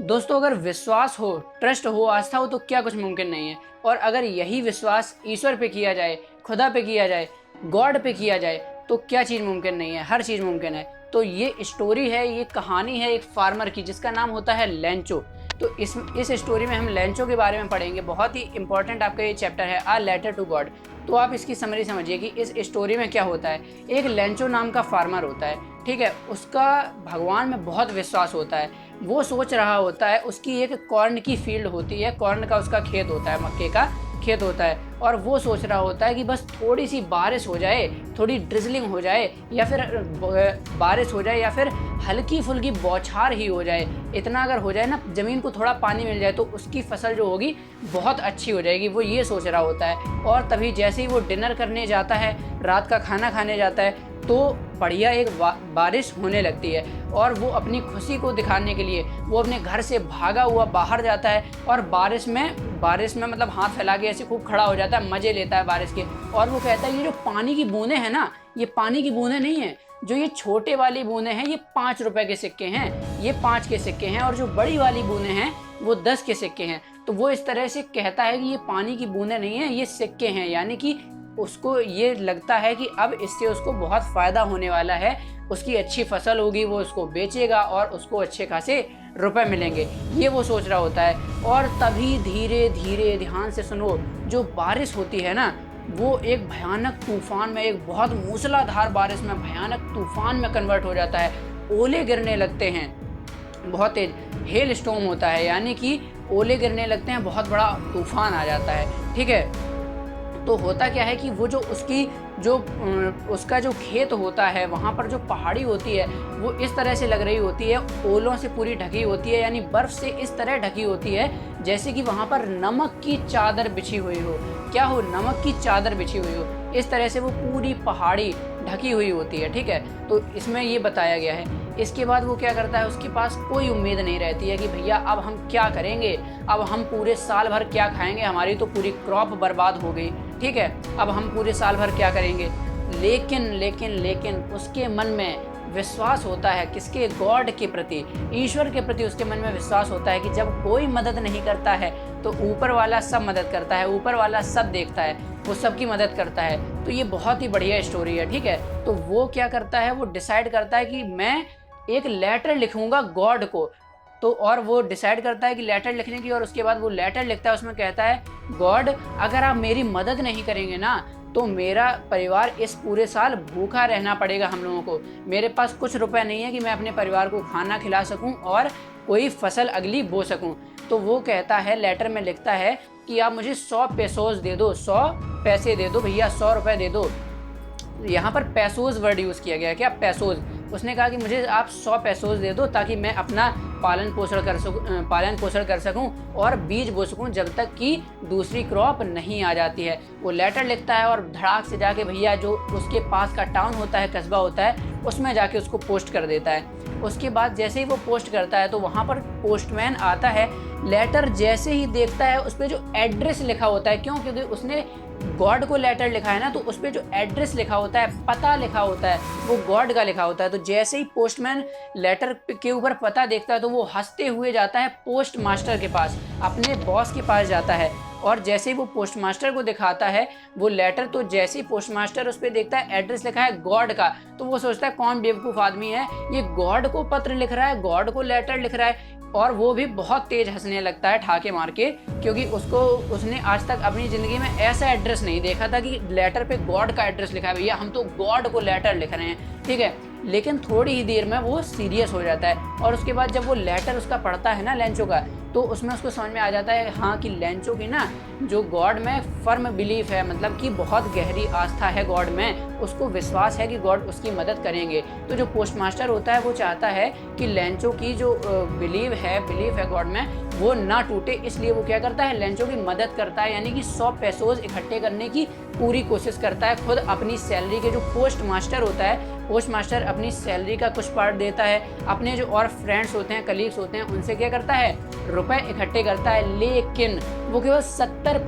दोस्तों अगर विश्वास हो, ट्रस्ट हो, आस्था हो तो क्या कुछ मुमकिन नहीं है। और अगर यही विश्वास ईश्वर पे किया जाए, खुदा पे किया जाए, गॉड पे किया जाए तो क्या चीज़ मुमकिन नहीं है, हर चीज़ मुमकिन है। तो ये स्टोरी है, ये कहानी है एक फार्मर की जिसका नाम होता है लेंचो। तो इस स्टोरी में हम लेंचो के बारे में पढ़ेंगे। बहुत ही इंपॉर्टेंट आपका ये चैप्टर है, आ लेटर टू गॉड। तो आप इसकी समरी समझिए कि इस स्टोरी में क्या होता है। एक लेंचो नाम का फार्मर होता है, ठीक है। उसका भगवान में बहुत विश्वास होता है। वो सोच रहा होता है, उसकी एक कॉर्न की फील्ड होती है, कॉर्न का उसका खेत होता है, मक्के का खेत होता है। और वो सोच रहा होता है कि बस थोड़ी सी बारिश हो जाए, थोड़ी ड्रिजलिंग हो जाए, या फिर बारिश हो जाए, या फिर हल्की फुल्की बौछार ही हो जाए। इतना अगर हो जाए ना, ज़मीन को थोड़ा पानी मिल जाए तो उसकी फसल जो होगी बहुत अच्छी हो जाएगी। वो ये सोच रहा होता है। और तभी जैसे ही वो डिनर करने जाता है, रात का खाना खाने जाता है, तो बढ़िया एक बारिश होने लगती है। और वो अपनी खुशी को दिखाने के लिए वो अपने घर से भागा हुआ बाहर जाता है और बारिश में मतलब हाथ फैला के ऐसे खूब खड़ा हो जाता है, मज़े लेता है बारिश के। और वो कहता है ये जो पानी की बूंदें हैं ना, ये पानी की बूंदें नहीं हैं, जो ये छोटे वाली बूंदें हैं ये 5 रुपए के सिक्के हैं, ये 5 के सिक्के हैं। और जो बड़ी वाली बूंदें हैं वो 10 के सिक्के हैं। तो वो इस तरह से कहता है कि ये पानी की बूंदें नहीं हैं, ये सिक्के हैं। यानी कि उसको ये लगता है कि अब इससे उसको बहुत फ़ायदा होने वाला है, उसकी अच्छी फसल होगी, वो उसको बेचेगा और उसको अच्छे खासे रुपए मिलेंगे, ये वो सोच रहा होता है। और तभी धीरे धीरे ध्यान से सुनो, जो बारिश होती है ना, वो एक भयानक तूफान में, एक बहुत मूसलाधार बारिश में, भयानक तूफान में कन्वर्ट हो जाता है। ओले गिरने लगते हैं, बहुत तेज हेल स्टॉर्म होता है, यानी कि ओले गिरने लगते हैं, बहुत बड़ा तूफान आ जाता है, ठीक है। तो होता क्या है कि वो जो उसका जो खेत होता है, वहाँ पर जो पहाड़ी होती है वो इस तरह से लग रही होती है, ओलों से पूरी ढकी होती है, यानी बर्फ़ से इस तरह ढकी होती है जैसे कि वहाँ पर नमक की चादर बिछी हुई हो। क्या हो? नमक की चादर बिछी हुई हो। इस तरह से वो पूरी पहाड़ी ढकी हुई होती है, ठीक है। तो इसमें ये बताया गया है। इसके बाद वो क्या करता है, उसके पास कोई उम्मीद नहीं रहती है कि भैया अब हम क्या करेंगे, अब हम पूरे साल भर क्या खाएंगे, हमारी तो पूरी क्रॉप बर्बाद हो गई, ठीक है। अब हम पूरे साल भर क्या करेंगे। लेकिन लेकिन लेकिन उसके मन में विश्वास होता है, किसके? गॉड के प्रति, ईश्वर के प्रति उसके मन में विश्वास होता है कि जब कोई मदद नहीं करता है तो ऊपर वाला सब मदद करता है, ऊपर वाला सब देखता है, वो सबकी मदद करता है। तो ये बहुत ही बढ़िया स्टोरी है, ठीक है। तो वो क्या करता है, वो डिसाइड करता है कि मैं एक लेटर लिखूंगा गॉड को। तो और वो डिसाइड करता है कि लेटर लिखने की, और उसके बाद वो लेटर लिखता है, उसमें कहता है गॉड अगर आप मेरी मदद नहीं करेंगे ना तो मेरा परिवार इस पूरे साल भूखा रहना पड़ेगा हम लोगों को। मेरे पास कुछ रुपए नहीं है कि मैं अपने परिवार को खाना खिला सकूं और कोई फसल अगली बो सकूं। तो वो कहता है, लेटर में लिखता है कि आप मुझे 100 पेसोज दे दो, 100 पैसे दे दो भैया, 100 रुपये दे दो। यहाँ पर पैसोज वर्ड यूज़ किया गया है, क्या? पैसोज। उसने कहा कि मुझे आप 100 पैसोज दे दो ताकि मैं अपना पालन पोषण कर सकूं और बीज बो सकूं जब तक कि दूसरी क्रॉप नहीं आ जाती है। वो लेटर लिखता है और धड़ाक से जाके भैया जो उसके पास का टाउन होता है, कस्बा होता है, उसमें जाके उसको पोस्ट कर देता है। उसके बाद जैसे ही वो पोस्ट करता है तो वहाँ पर पोस्टमैन आता है। लेटर जैसे ही देखता है उस पर जो एड्रेस लिखा होता है, क्यों? क्योंकि उसने गॉड को लेटर लिखा है ना, तो उस पर जो एड्रेस लिखा होता है, पता लिखा होता है, वो गॉड का लिखा होता है। तो जैसे ही पोस्टमैन लेटर के ऊपर पता देखता है तो वो हंसते हुए जाता है पोस्ट मास्टर के पास, अपने बॉस के पास जाता है। और जैसे ही वो पोस्ट मास्टर को दिखाता है वो लेटर, तो जैसे ही पोस्ट मास्टर उस पर देखता है एड्रेस लिखा है गॉड का, तो वो सोचता है कौन बेवकूफ़ आदमी है, ये गॉड को पत्र लिख रहा है, गॉड को लेटर लिख रहा है। और वो भी बहुत तेज हंसने लगता है ठाके मार के, क्योंकि उसने आज तक अपनी ज़िंदगी में ऐसा एड्रेस नहीं देखा था कि लेटर पे गॉड का एड्रेस लिखा है, भैया हम तो गॉड को लेटर लिख रहे हैं, ठीक है। लेकिन थोड़ी ही देर में वो सीरियस हो जाता है। और उसके बाद जब वो लेटर उसका पढ़ता है ना लेंचो का, तो उसमें उसको समझ में आ जाता है हाँ कि लेंचो की ना जो गॉड में फर्म बिलीफ है, मतलब कि बहुत गहरी आस्था है गॉड में, उसको विश्वास है कि गॉड उसकी मदद करेंगे। तो जो पोस्ट मास्टर होता है वो चाहता है कि लेंचो की जो बिलीफ है गॉड में, वो ना टूटे, इसलिए वो क्या करता है, लेंचो की मदद करता है, यानी कि 100 पैसोज इकट्ठे करने की पूरी कोशिश करता है। खुद अपनी सैलरी के, जो पोस्ट मास्टर होता है, पोस्ट मास्टर अपनी सैलरी का कुछ पार्ट देता है, अपने जो और फ्रेंड्स होते हैं, कलीग्स होते हैं, उनसे क्या करता है, रुपए इकट्ठे करता है। लेकिन वो केवल 70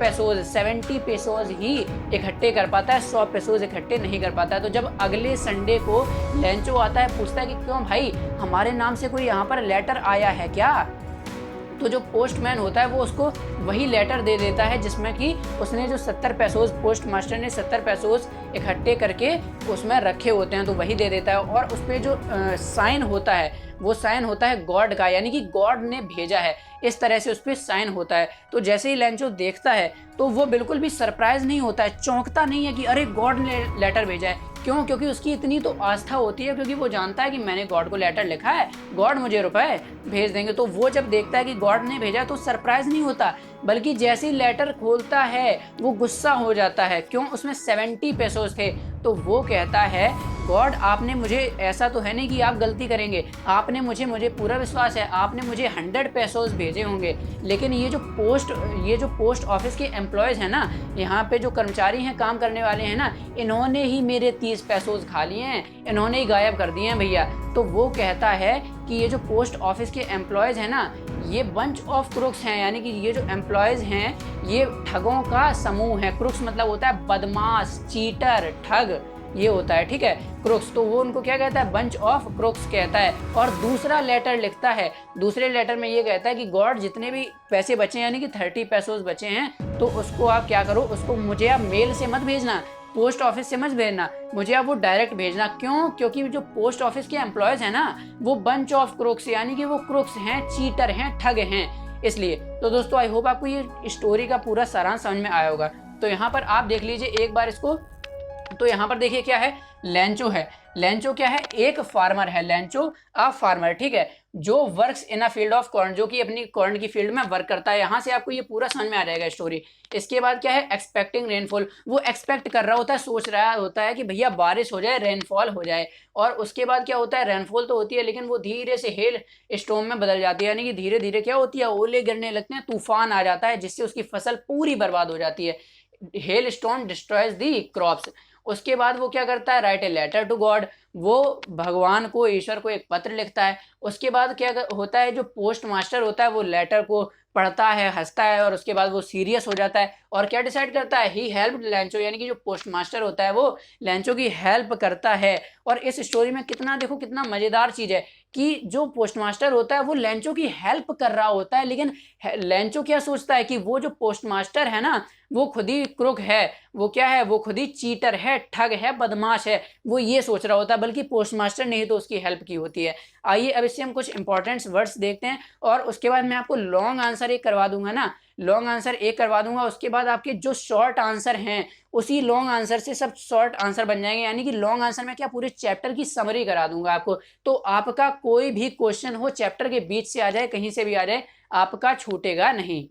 पेसोज ही इकट्ठे कर पाता है, 100 पेसोज इकट्ठे नहीं कर पाता है। तो जब अगले संडे को लेंचो आता है, पूछता है कि क्यों भाई, हमारे नाम से कोई यहाँ पर लेटर आया है क्या? तो जो पोस्टमैन होता है वो उसको वही लेटर दे देता है जिसमें कि उसने जो 70 पैसोज, पोस्ट मास्टर ने 70 पैसोज इकट्ठे करके उसमें रखे होते हैं, तो वही दे देता है। और उस पर जो साइन होता है वो साइन होता है गॉड का, यानी कि गॉड ने भेजा है, इस तरह से उस पर साइन होता है। तो जैसे ही लैंचो देखता है तो वो बिल्कुल भी सरप्राइज नहीं होता है, चौंकता नहीं है कि अरे गॉड ने लेटर भेजा है। क्यों? क्योंकि उसकी इतनी तो आस्था होती है, क्योंकि वो जानता है कि मैंने गॉड को लेटर लिखा है, गॉड मुझे रुपए भेज देंगे। तो वो जब देखता है कि गॉड ने भेजा तो सरप्राइज नहीं होता, बल्कि जैसे ही लेटर खोलता है वो गुस्सा हो जाता है। क्यों? उसमें 70 पैसोज थे। तो वो कहता है गॉड आपने मुझे, ऐसा तो है नहीं कि आप गलती करेंगे, आपने मुझे पूरा विश्वास है, आपने मुझे 100 पैसोज भेजे होंगे, लेकिन ये जो पोस्ट ऑफिस के एम्प्लॉयज़ हैं ना, यहाँ पे जो कर्मचारी हैं, काम करने वाले हैं ना, इन्होंने ही मेरे 30 पैसोज खा लिए हैं, इन्होंने ही गायब कर दिए हैं भैया। तो वो कहता है कि ये जो पोस्ट ऑफिस के एम्प्लॉयज़ हैं ना, ये बंच ऑफ क्रुक्स हैं, यानी कि ये जो एम्प्लॉयज़ हैं ये ठगों का समूह है। क्रुक्स मतलब होता है बदमाश, चीटर, ठग, ये होता है, ठीक है, क्रुक्स। तो वो उनको क्या कहता है? बंच ऑफ क्रुक्स कहता है। और दूसरा लेटर लिखता है, दूसरे लेटर में ये कहता है कि गॉड जितने भी पैसे बचे, यानी कि 30 पैसोज बचे हैं, तो उसको आप क्या करो, उसको मुझे आप मेल से मत भेजना, पोस्ट ऑफिस से मत भेजना, मुझे आप वो डायरेक्ट भेजना। क्यों? क्योंकि जो पोस्ट ऑफिस के एम्प्लॉयज़ हैं ना, वो बंच ऑफ क्रुक्स, यानी कि वो क्रुक्स हैं, चीटर हैं, ठग हैं, इसलिए। तो दोस्तों आई होप आपको ये स्टोरी का पूरा सारांश समझ में आया होगा। तो यहाँ पर आप देख लीजिए एक बार इसको। तो यहाँ पर देखिए क्या है, लैंचो है। लैंचो क्या है? एक फार्मर है। लैंचो अ फार्मर, ठीक है, जो works in a field of corn, जो कि अपनी कॉर्न की फील्ड में वर्क करता है। यहाँ से आपको ये पूरा समझ में आ जाएगा स्टोरी। इसके बाद क्या है? एक्सपेक्टिंग रेनफॉल, वो एक्सपेक्ट कर रहा होता है, सोच रहा होता है कि भैया बारिश हो जाए, रेनफॉल हो जाए। और उसके बाद क्या होता है? रेनफॉल तो होती है, लेकिन वो धीरे से हेल स्टॉर्म में बदल जाती है, यानी कि धीरे धीरे क्या होती है? ओले गिरने लगते हैं, तूफान आ जाता है, जिससे उसकी फसल पूरी बर्बाद हो जाती है। Hail storm destroys the crops. उसके बाद वो क्या करता है? Write a letter to God, वो भगवान को, ईश्वर को एक पत्र लिखता है। उसके बाद क्या होता है? जो पोस्ट मास्टर होता है वो लेटर को पढ़ता है, हंसता है, और उसके बाद वो सीरियस हो जाता है और क्या डिसाइड करता है? ही हेल्प लैंचो, यानी कि जो पोस्ट मास्टर होता है वो लैंचो की हेल्प करता है। और इस स्टोरी में कितना, देखो कितना मजेदार चीज है कि जो पोस्ट मास्टर होता है वो लैंचो की हेल्प कर रहा होता है, लेकिन लैंचो क्या सोचता है कि वो जो पोस्ट मास्टर है ना, वो खुद ही क्रुक है, वो क्या है? वो खुद ही चीटर है, ठग है, बदमाश है, वो ये सोच रहा होता है, बल्कि पोस्ट मास्टर ने ही तो उसकी हेल्प की होती है। आइए अब इससे हम कुछ इंपॉर्टेंट वर्ड्स देखते हैं, और उसके बाद मैं आपको लॉन्ग आंसर एक करवा दूंगा ना, लॉन्ग आंसर एक करवा दूंगा। उसके बाद आपके जो शॉर्ट आंसर हैं उसी लॉन्ग आंसर से सब शॉर्ट आंसर बन जाएंगे, यानी कि लॉन्ग आंसर में क्या पूरे चैप्टर की समरी करा दूंगा आपको। तो आपका कोई भी क्वेश्चन हो, चैप्टर के बीच से आ जाए, कहीं से भी आ जाए, आपका छूटेगा नहीं।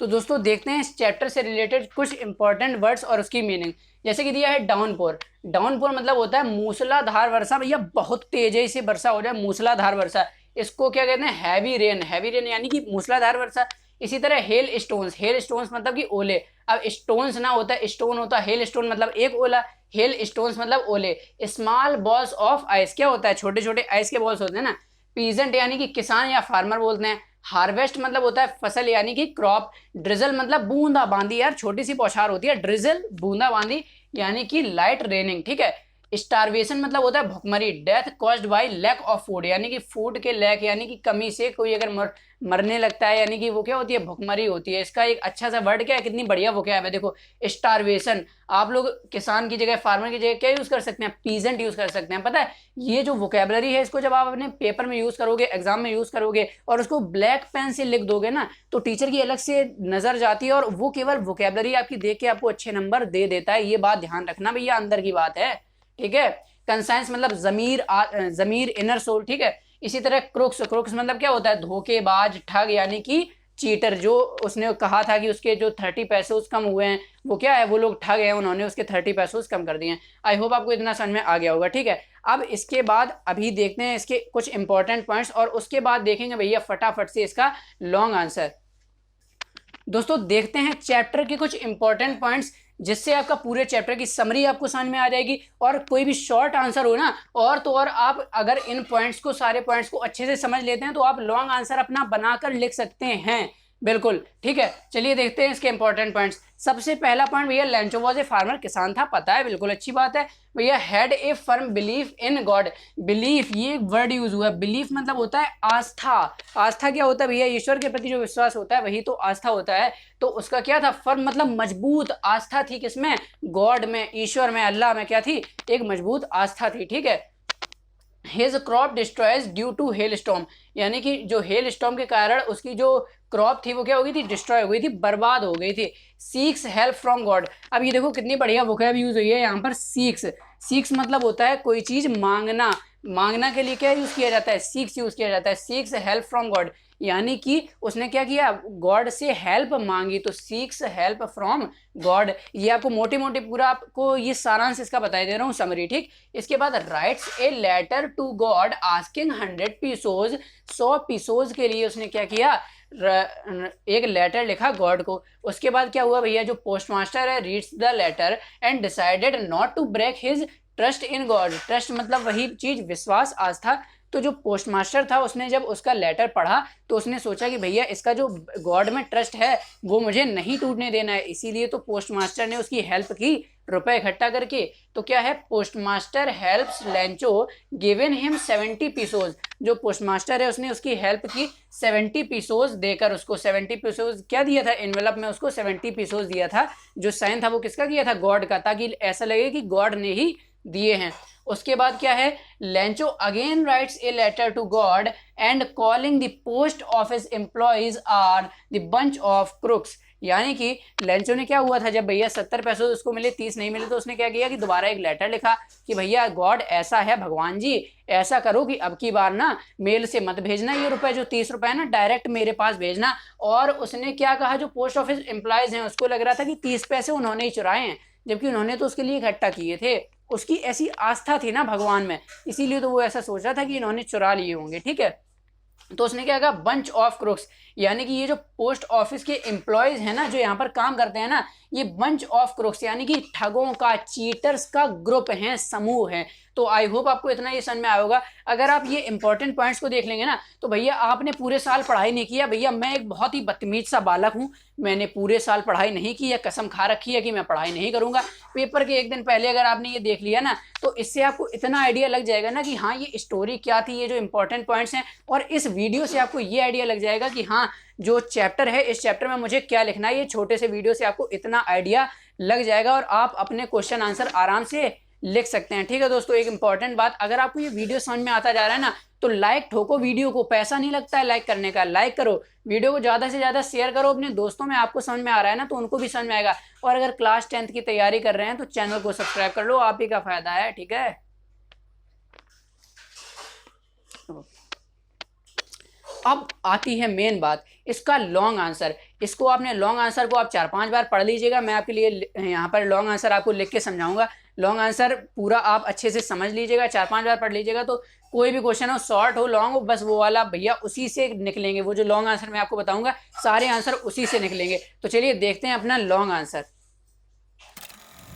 तो दोस्तों देखते हैं इस चैप्टर से रिलेटेड कुछ इंपॉर्टेंट वर्ड्स और उसकी मीनिंग। जैसे कि दिया है डाउनपोर। डाउनपोर मतलब होता है मूसलाधार वर्षा, भैया बहुत तेजी से वर्षा हो जाए, मूसलाधार वर्षा, इसको क्या कहते हैं? Heavy rain. हैवी रेन यानी कि मूसलाधार वर्षा। इसी तरह हेल स्टोन्स। हेल स्टोन्स मतलब कि ओले। अब स्टोन्स ना होता है स्टोन होता है, हेल स्टोन मतलब एक ओला, हेल स्टोन्स मतलब ओले। स्मॉल बॉल्स ऑफ आइस क्या होता है? छोटे छोटे आइस के बॉल्स होते हैं ना। पीजेंट यानी कि किसान या फार्मर बोलते हैं। हार्वेस्ट मतलब होता है फसल यानी कि क्रॉप। ड्रिजल मतलब बूंदा बांदी, यार छोटी सी बौछार होती है, ड्रिजल बूंदा बांदी यानी कि लाइट रेनिंग, ठीक है। स्टारवेशन मतलब होता है भुखमरी। Death caused by lack of food, यानी कि फूड के लैक यानी कि कमी से कोई अगर मरने लगता है, यानी कि वो क्या होती है? भुखमरी होती है। इसका एक अच्छा सा वर्ड क्या है? कितनी बढ़िया वोकैब है, देखो स्टारवेशन। आप लोग किसान की जगह, फार्मर की जगह क्या यूज कर सकते हैं? पीजेंट यूज कर सकते हैं। पता है ये जो वोकैबलरी है, इसको जब आप अपने पेपर में यूज करोगे, एग्जाम में यूज करोगे, और उसको ब्लैक पेन से लिख दोगे ना, तो टीचर की अलग से नजर जाती है, और वो केवल वोकैबलरी आपकी देख के आपको अच्छे नंबर दे देता है। ये बात ध्यान रखना भैया, अंदर की बात है, ठीक है। कंसाइंस मतलब जमीर इनर सोल, ठीक है। इसी तरह क्रुक्स। क्रुक्स मतलब क्या होता है? धोखेबाज, ठग, यानी कि चीटर। जो उसने कहा था कि उसके जो 30 पैसे कम हुए हैं, वो क्या है? वो लोग ठग हैं, उन्होंने उसके 30 पैसे कम कर दिए हैं। आई होप आपको इतना समझ में आ गया होगा, ठीक है। अब इसके बाद अभी देखते हैं इसके कुछ इंपॉर्टेंट पॉइंट्स, और उसके बाद देखेंगे भैया फटाफट से इसका लॉन्ग आंसर। दोस्तों देखते हैं चैप्टर के कुछ इंपॉर्टेंट पॉइंट्स, जिससे आपका पूरे चैप्टर की समरी आपको समझ में आ जाएगी। और कोई भी शॉर्ट आंसर हो ना, और तो और आप अगर इन पॉइंट्स को, सारे पॉइंट्स को अच्छे से समझ लेते हैं, तो आप लॉन्ग आंसर अपना बनाकर लिख सकते हैं, बिल्कुल ठीक है। चलिए देखते हैं इसके इंपॉर्टेंट पॉइंट्स। सबसे पहला पॉइंट भैया, लेंचो वॉज ए फार्मर, किसान था, पता है, बिल्कुल अच्छी बात है भैया। Had a firm belief in God, belief ये एक वर्ड यूज हुआ है। बिलीफ मतलब होता है आस्था। आस्था क्या होता है भैया, ईश्वर के प्रति जो विश्वास होता है वही तो आस्था होता है। तो उसका क्या था, फर्म मतलब मजबूत आस्था थी, किसमें, गॉड में, ईश्वर में, अल्लाह में क्या थी, एक मजबूत आस्था थी, ठीक है। His crop destroys due to hail storm, यानी कि जो हेल स्टॉर्म के कारण उसकी जो क्रॉप थी वो क्या हो गई थी, डिस्ट्रॉय हो गई थी, बर्बाद हो गई थी। सीक्स हेल्प फ्रॉम गॉड, अब ये देखो कितनी बढ़िया वोकैब यूज हुई है यहाँ पर, सीक्स। सीक्स मतलब होता है कोई चीज मांगना, मांगना के लिए क्या यूज किया जाता है, सीक्स यूज किया जाता है। सीक्स हेल्प फ्रॉम गॉड, यानी कि उसने क्या किया, गॉड से हेल्प मांगी, तो सीक्स हेल्प फ्रॉम गॉड। ये आपको मोटी मोटी पूरा आपको ये सारांश इसका बता दे रहा हूँ, समरी, ठीक। इसके बाद writes a letter to God asking 100 pesos, 100 pesos के लिए उसने क्या किया, एक लेटर लिखा गॉड को। उसके बाद क्या हुआ भैया, जो पोस्टमास्टर है reads the letter and decided not to break his trust in God. Trust मतलब वही चीज, विश्वास, आस्था। तो जो पोस्टमास्टर था उसने जब उसका लेटर पढ़ा तो उसने सोचा कि भैया इसका जो गॉड में ट्रस्ट है वो मुझे नहीं टूटने देना है, इसीलिए तो पोस्टमास्टर ने उसकी हेल्प की, रुपए इकट्ठा करके। तो क्या है, postmaster helps Lencho given him 70 pesos, जो पोस्टमास्टर है उसने उसकी हेल्प की 70 पीसोज देकर उसको, 70 पीसोज क्या दिया था, एनवेलप में उसको 70 पीसोज दिया था। जो साइन था वो किसका किया था, गॉड का, ताकि ऐसा लगे कि गॉड ने ही दिए हैं। उसके बाद क्या है, Lencho again writes a letter to God and calling the post office employees are the bunch of crooks, यानी कि लेंचो ने क्या हुआ था, जब भैया 70 पैसे उसको मिले, 30 नहीं मिले, तो उसने क्या किया कि दोबारा एक लेटर लिखा कि भैया गॉड ऐसा है, भगवान जी ऐसा करो कि अब की बार ना मेल से मत भेजना ये रुपए, जो 30 रुपए ना डायरेक्ट मेरे पास भेजना। और उसने क्या कहा, जो पोस्ट ऑफिस एम्प्लॉयज हैं उसको लग रहा था कि 30 पैसे उन्होंने ही चुराए हैं, जबकि उन्होंने तो उसके लिए इकट्ठा किए थे। उसकी ऐसी आस्था थी ना भगवान में, इसीलिए तो वो ऐसा सोच रहा था कि इन्होंने चुरा लिए होंगे, ठीक है। तो उसने क्या कहा, बंच ऑफ क्रुक्स, यानी कि ये जो पोस्ट ऑफिस के एम्प्लॉयज हैं ना, जो यहाँ पर काम करते हैं ना, ये बंच ऑफ क्रुक्स यानी कि ठगों का, चीटर्स का ग्रुप है, समूह है। तो आई होप आपको इतना ये समझ में आया होगा। अगर आप ये इंपॉर्टेंट पॉइंट्स को देख लेंगे ना, तो भैया आपने पूरे साल पढ़ाई नहीं किया। भैया मैं एक बहुत ही बदतमीज सा बालक हूँ, मैंने पूरे साल पढ़ाई नहीं की है, कसम खा रखी है कि मैं पढ़ाई नहीं करूंगा। पेपर के एक दिन पहले अगर आपने ये देख लिया ना, तो इससे आपको इतना आइडिया लग जाएगा ना कि हाँ ये स्टोरी क्या थी, ये जो इंपॉर्टेंट पॉइंट्स हैं, और इस वीडियो से आपको ये आइडिया लग जाएगा कि हाँ जो चैप्टर है, इस चैप्टर में मुझे क्या लिखना है। ये छोटे से वीडियो से आपको इतना आइडिया लग जाएगा और आप अपने क्वेश्चन आंसर आराम से लिख सकते हैं, ठीक है दोस्तों। एक इंपॉर्टेंट बात, अगर आपको ये वीडियो समझ में आता जा रहा है ना, तो लाइक ठोको वीडियो को, पैसा नहीं लगता है लाइक करने का, लाइक करो वीडियो को, ज़्यादा से ज़्यादा शेयर करो अपने दोस्तों में। आपको समझ में आ रहा है ना, तो उनको भी समझ में आएगा। और अगर क्लास 10th की तैयारी कर रहे हैं तो चैनल को सब्सक्राइब कर लो, आप ही का फायदा है, ठीक है। अब आती है मेन बात, इसका लॉन्ग आंसर। इसको आपने लॉन्ग आंसर को आप 4-5 बार पढ़ लीजिएगा। मैं आपके लिए यहाँ पर लॉन्ग आंसर आपको लिख के समझाऊंगा। लॉन्ग आंसर पूरा आप अच्छे से समझ लीजिएगा, 4-5 बार पढ़ लीजिएगा, तो कोई भी क्वेश्चन हो, शॉर्ट हो लॉन्ग हो, बस वो वाला भैया उसी से निकलेंगे। वो जो लॉन्ग आंसर मैं आपको बताऊंगा, सारे आंसर उसी से निकलेंगे। तो चलिए देखते हैं अपना लॉन्ग आंसर।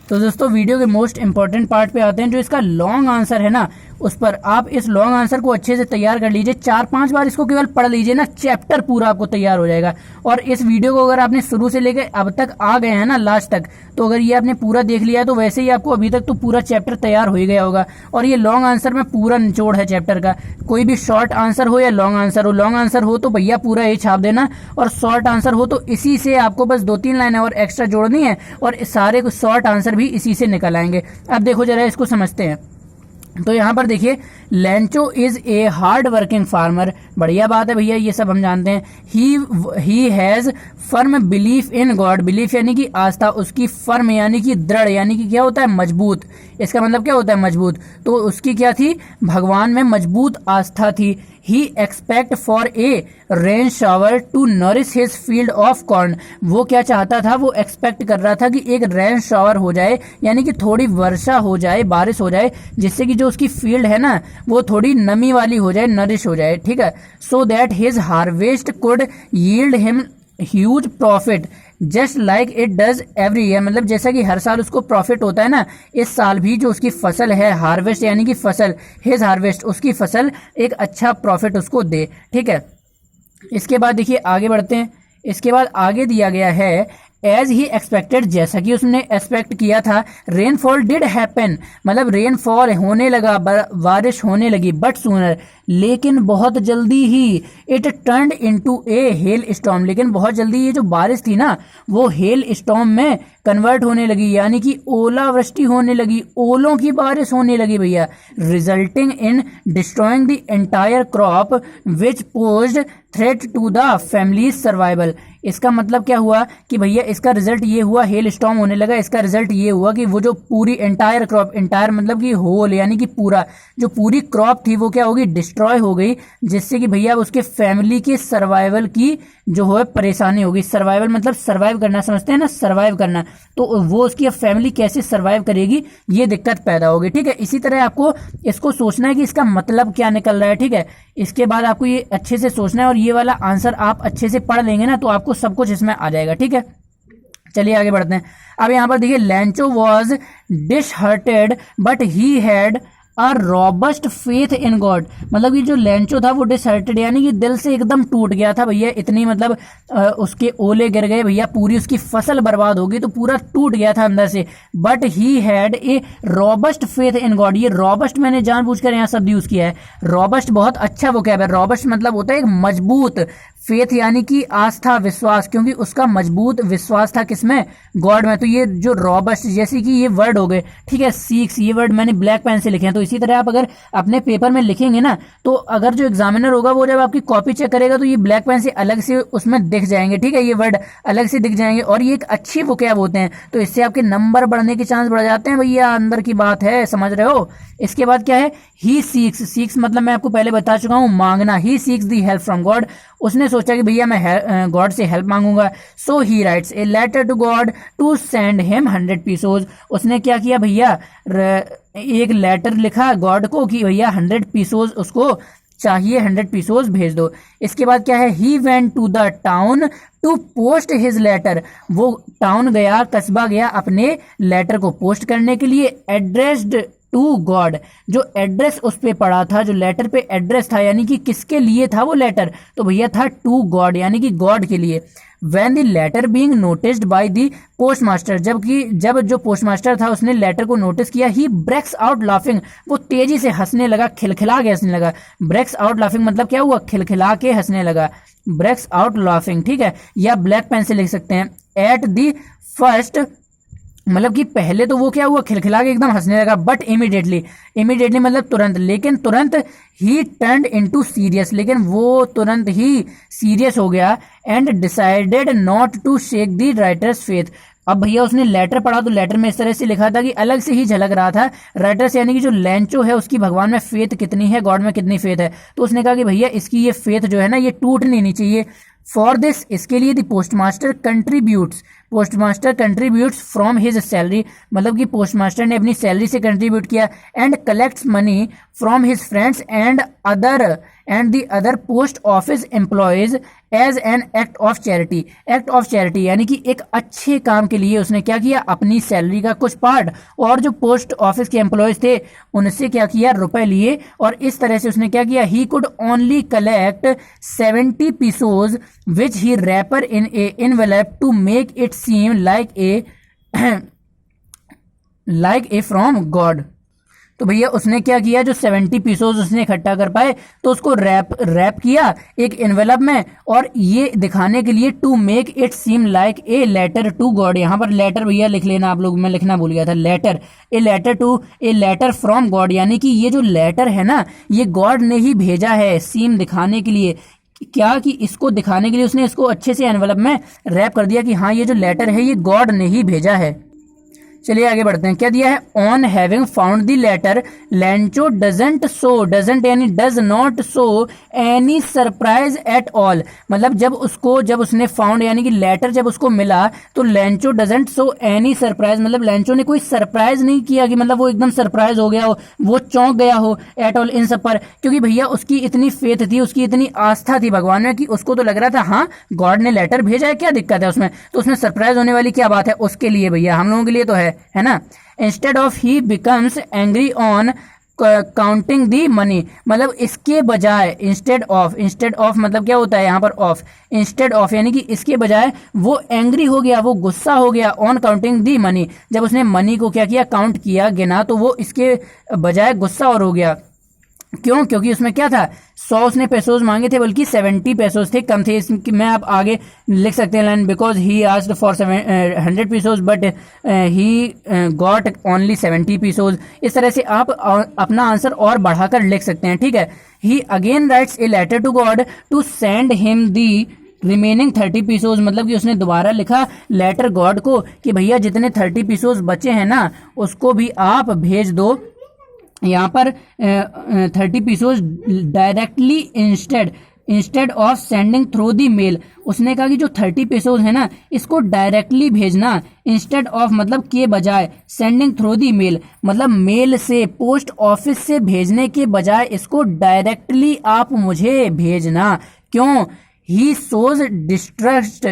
तो दोस्तों वीडियो के मोस्ट इंपॉर्टेंट पार्ट पे आते हैं, जो इसका लॉन्ग आंसर है ना, उस पर आप इस लॉन्ग आंसर को अच्छे से तैयार कर लीजिए। 4-5 बार इसको केवल पढ़ लीजिए ना, चैप्टर पूरा आपको तैयार हो जाएगा। और इस वीडियो को अगर आपने शुरू से लेकर अब तक आ गए हैं ना लास्ट तक, तो अगर ये आपने पूरा देख लिया है, तो वैसे ही आपको अभी तक तो पूरा चैप्टर तैयार हो ही गया होगा। और ये लॉन्ग आंसर में पूरा निचोड़ है चैप्टर का। कोई भी शॉर्ट आंसर हो या लॉन्ग आंसर हो, लॉन्ग आंसर हो तो भैया पूरा ये छाप देना, और शॉर्ट आंसर हो तो इसी से आपको बस 2-3 लाइनें और एक्स्ट्रा जोड़नी है, और सारे शॉर्ट आंसर भी इसी से निकल आएंगे। अब देखो जरा इसको समझते हैं। तो यहाँ पर देखिए, Lencho is a hard working farmer, बढ़िया बात है भैया, ये सब हम जानते हैं। He has firm belief in God, belief यानी कि आस्था, उसकी फर्म यानी कि दृढ़, यानी कि क्या होता है, मजबूत। इसका मतलब क्या होता है, मजबूत। तो उसकी क्या थी, भगवान में मजबूत आस्था थी। He expect for a rain shower to nourish his field of corn, वो क्या चाहता था, वो एक्सपेक्ट कर रहा था कि एक रेन शावर हो जाए, यानी कि थोड़ी वर्षा हो जाए, बारिश हो जाए, जिससे कि जो उसकी फील्ड है ना वो थोड़ी नमी वाली हो जाए, नरिश हो जाए, ठीक है। So that his harvest could yield him huge profit just like it does every year, मतलब जैसा कि हर साल उसको प्रॉफिट होता है ना, इस साल भी जो उसकी फसल है, हार्वेस्ट यानी कि फसल, हिज हार्वेस्ट, उसकी फसल एक अच्छा प्रॉफिट उसको दे, ठीक है। इसके बाद देखिए आगे बढ़ते हैं। इसके बाद आगे दिया गया है एज ही एक्सपेक्टेड, जैसा कि उसने एक्सपेक्ट किया था, रेनफॉल डिड हैपन, मतलब रेनफॉल होने लगा, बारिश होने लगी, बट सूनर, लेकिन बहुत जल्दी ही, it turned into a hail storm, लेकिन बहुत जल्दी ये जो बारिश थी ना वो हेल स्टॉर्म में कन्वर्ट होने लगी, यानी कि ओलावृष्टि होने लगी, ओलों की बारिश होने लगी भैया, resulting in destroying the entire crop which posed threat to the family's survival. इसका मतलब क्या हुआ कि भैया इसका रिजल्ट ये हुआ, हेल स्टॉर्म होने लगा, इसका रिजल्ट ये हुआ कि वो जो पूरी एंटायर क्रॉप, एंटायर मतलब कि होल यानी कि पूरा, जो पूरी क्रॉप थी वो क्या होगी, डिस्ट्रॉय हो गई, जिससे कि भैया उसके फैमिली के सर्वाइवल की जो है परेशानी होगी। सर्वाइवल मतलब सर्वाइव करना, समझते हैं ना, सर्वाइव करना, तो वो उसकी अब फैमिली कैसे सर्वाइव करेगी, ये दिक्कत पैदा होगी। ठीक है, इसी तरह आपको इसको सोचना है कि इसका मतलब क्या निकल रहा है। ठीक है, इसके बाद आपको ये अच्छे से सोचना है और ये वाला आंसर आप अच्छे से पढ़ लेंगे ना तो आपको सब कुछ इसमें आ जाएगा। ठीक है, चलिए आगे बढ़ते हैं। अब यहाँ पर देखिए, Lencho was disheartened but he had a robust faith in God, मतलब ये जो लैंचो था वो डिसहर्टेड यानी कि दिल से एकदम टूट गया था भैया, इतनी मतलब उसके ओले गिर गए भैया, पूरी उसकी फसल बर्बाद हो गई, तो पूरा टूट गया था अंदर से। But he had a robust faith in God, ये रॉबस्ट मैंने जानबूझकर यहाँ शब्द यूज किया है। रॉबस्ट बहुत अच्छा वोकैब है, रॉबस्ट मतलब होता है एक मजबूत, फेथ यानी कि आस्था, विश्वास, क्योंकि उसका मजबूत विश्वास था किसमें, गॉड में। तो ये जो रॉबस्ट, जैसे कि ये वर्ड हो गए, ठीक है, सीक्स, ये वर्ड मैंने ब्लैक पेन से लिखे हैं, तो इसी तरह आप अगर अपने पेपर में लिखेंगे ना तो अगर जो एग्जामिनर होगा वो जब आपकी कॉपी चेक करेगा तो ये ब्लैक पेन से अलग से उसमें दिख जाएंगे। ठीक है, ये वर्ड अलग से दिख जाएंगे और ये एक अच्छी वोकैब होते हैं, तो इससे आपके नंबर बढ़ने के चांस बढ़ जाते हैं भैया, अंदर की बात है, समझ रहे हो। इसके बाद क्या है, ही सीक्स, सीक्स मतलब मैं आपको पहले बता चुका हूं, मांगना, he seeks the help from God, उसने सोचा कि भैया मैं गॉड से हेल्प मांगूंगा। So he writes a letter to God to send him 100 pesos, उसने क्या किया भैया, एक लेटर लिखा गॉड को कि भैया 100 पीसोज उसको चाहिए, 100 पीसोज भेज दो। इसके बाद क्या है, he went to the town to post his letter, वो टाउन गया, कस्बा गया अपने लेटर को पोस्ट करने के लिए। एड्रेस्ड टू गॉड, जो एड्रेस उस पे पड़ा था, जो लेटर पे एड्रेस था, यानी कि किसके लिए था वो लेटर, तो भैया था टू गॉड यानी कि गॉड के लिए। When the letter being noticed by the postmaster, जब जो पोस्टमास्टर था उसने लेटर को नोटिस किया, he breaks out laughing, वो तेजी से हंसने लगा, खिलखिला के हंसने लगा। breaks out laughing मतलब क्या हुआ, खिलखिला के हंसने लगा, breaks out laughing। ठीक है, या ब्लैक पेन से लिख सकते हैं, at the first, मतलब कि पहले तो वो क्या हुआ, खिलखिला के एकदम हंसने लगा, बट इमीडिएटली, इमीडिएटली मतलब तुरंत, लेकिन तुरंत ही टर्न्ड इनटू सीरियस, लेकिन वो तुरंत ही सीरियस हो गया। And decided not to shake the writer's faith, अब भैया उसने लेटर पढ़ा तो लेटर में इस तरह से लिखा था कि अलग से ही झलक रहा था, राइटर्स यानी कि जो लैंचो है उसकी भगवान में फेथ कितनी है, गॉड में कितनी फेथ है, तो उसने कहा कि भैया इसकी ये फेथ जो है ना ये टूटनी नहीं चाहिए। फॉर दिस, इसके लिए the postmaster contributes from his salary, मतलब कि पोस्टमास्टर ने अपनी सैलरी से कंट्रीब्यूट किया। And collects money from his friends and the other post office employees as an act of charity, act of charity यानी कि एक अच्छे काम के लिए उसने क्या किया, अपनी सैलरी का कुछ पार्ट और जो पोस्ट ऑफिस के एम्प्लॉयज थे उनसे क्या किया, रुपए लिए, और इस तरह से उसने क्या किया, he could only collect 70 pesos which he wrapper in a envelope to make it seem like a from God. तो भैया उसने क्या किया, जो 70 पीसोज उसने इकट्ठा कर पाए तो उसको रैप किया एक एनवेलप में, और ये दिखाने के लिए to make it seem like a letter to God, यहाँ पर लेटर भैया लिख लेना आप लोग, मैं लिखना भूल गया था, letter, a letter from God, यानी कि ये जो लेटर है ना ये गॉड ने ही भेजा है, सीम दिखाने के लिए, क्या कि इसको दिखाने के लिए उसने इसको अच्छे से एनवेलप में रैप कर दिया कि हाँ ये जो लेटर है ये गॉड ने ही भेजा है। चलिए आगे बढ़ते हैं, क्या दिया है, on having found the letter Lencho doesn't यानी does not show any surprise at all, मतलब जब उसने फाउंड यानी कि लेटर जब उसको मिला तो लैंचो डजंट शो एनी सरप्राइज, मतलब लैंचो ने कोई सरप्राइज नहीं किया कि मतलब वो एकदम सरप्राइज हो गया हो, वो चौंक गया हो एट ऑल इन सब पर, क्योंकि भैया उसकी इतनी फेथ थी, उसकी इतनी आस्था थी भगवान में कि उसको तो लग रहा था हाँ गॉड ने लेटर भेजा है, क्या दिक्कत है उसमें, तो उसमें सरप्राइज होने वाली क्या बात है, उसके लिए भैया, हम लोगों के लिए तो है ना। Instead of he becomes angry on counting the money, मतलब इसके बजाय, इंस्टेड ऑफ मतलब क्या होता है यहाँ पर ऑफ, इंस्टेड ऑफ यानी कि इसके बजाय वो एंग्री हो गया, वो गुस्सा हो गया ऑन काउंटिंग दी मनी, जब उसने मनी को क्या किया, काउंट किया, गिना, तो वो इसके बजाय गुस्सा और हो गया। क्यों? क्योंकि उसमें क्या था, 100 उसने पेसोज मांगे थे, बल्कि 70 पेसोज थे, कम थे। मैं आप आगे लिख सकते हैं line, because he asked for 100 pesos but he got only 70 pesos. इस तरह से आप अपना आंसर और बढ़ाकर लिख सकते हैं, ठीक है। He again writes a letter to God to send him the remaining 30 pesos, मतलब कि उसने दोबारा लिखा लेटर गॉड को कि भैया जितने 30 पीसोज बचे हैं ना, उसको भी आप भेज दो यहाँ पर 30 pesos directly instead of sending through the mail. उसने कहा कि जो 30 पीसोज है ना, इसको डायरेक्टली भेजना, इंस्टेड ऑफ मतलब के बजाय, सेंडिंग थ्रू दी मेल मतलब मेल से, पोस्ट ऑफिस से भेजने के बजाय इसको डायरेक्टली आप मुझे भेजना। क्यों? He shows distrust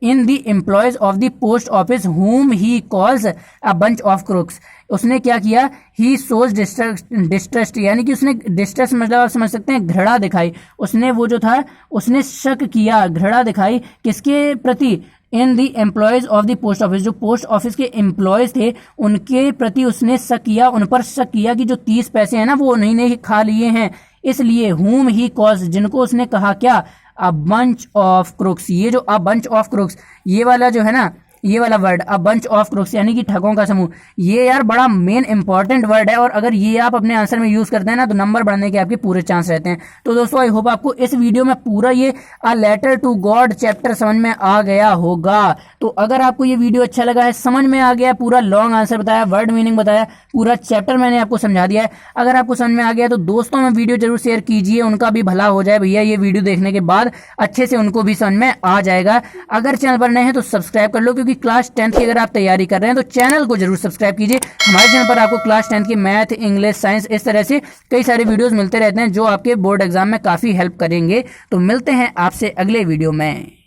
in the employees of the post office whom he calls a bunch of crooks। उसने क्या किया, he shows distrust यानी कि उसने distrust मतलब आप समझ सकते हैं घृणा दिखाई। उसने वो जो था, उसने शक किया, घृणा दिखाई किसके प्रति, in the employees of the post office, जो पोस्ट ऑफिस के एम्प्लॉयज थे उनके प्रति उसने शक किया, उन पर शक किया कि जो 30 पैसे हैं ना वो उन्हीं ने खा लिए हैं। इसलिए whom he calls, जिनको उसने कहा क्या, a bunch of crooks। ये जो a bunch of crooks, ये वाला जो है ना, ये वाला word a bunch of crooks यानी कि ठगों का समूह, ये यार बड़ा मेन इंपॉर्टेंट वर्ड है, और अगर ये आप अपने आंसर में यूज करते हैं ना तो नंबर बढ़ने के आपके पूरे चांस रहते हैं। तो दोस्तों आई होप आपको इस वीडियो में पूरा ये a letter to God chapter समझ में आ गया होगा। तो अगर आपको ये वीडियो अच्छा लगा है, समझ में आ गया, पूरा लॉन्ग आंसर बताया, वर्ड मीनिंग बताया, पूरा चैप्टर मैंने आपको समझा दिया है, अगर आपको समझ में आ गया तो दोस्तों में वीडियो जरूर शेयर कीजिए, उनका भी भला हो जाए भैया, ये वीडियो देखने के बाद अच्छे से उनको भी समझ में आ जाएगा। अगर चैनल पर नए हैं तो सब्सक्राइब कर लो, क्योंकि क्लास 10th की अगर आप तैयारी कर रहे हैं तो चैनल को जरूर सब्सक्राइब कीजिए। हमारे चैनल पर आपको क्लास 10th की मैथ, इंग्लिश, साइंस, इस तरह से कई सारे वीडियोस मिलते रहते हैं जो आपके बोर्ड एग्जाम में काफी हेल्प करेंगे। तो मिलते हैं आपसे अगले वीडियो में।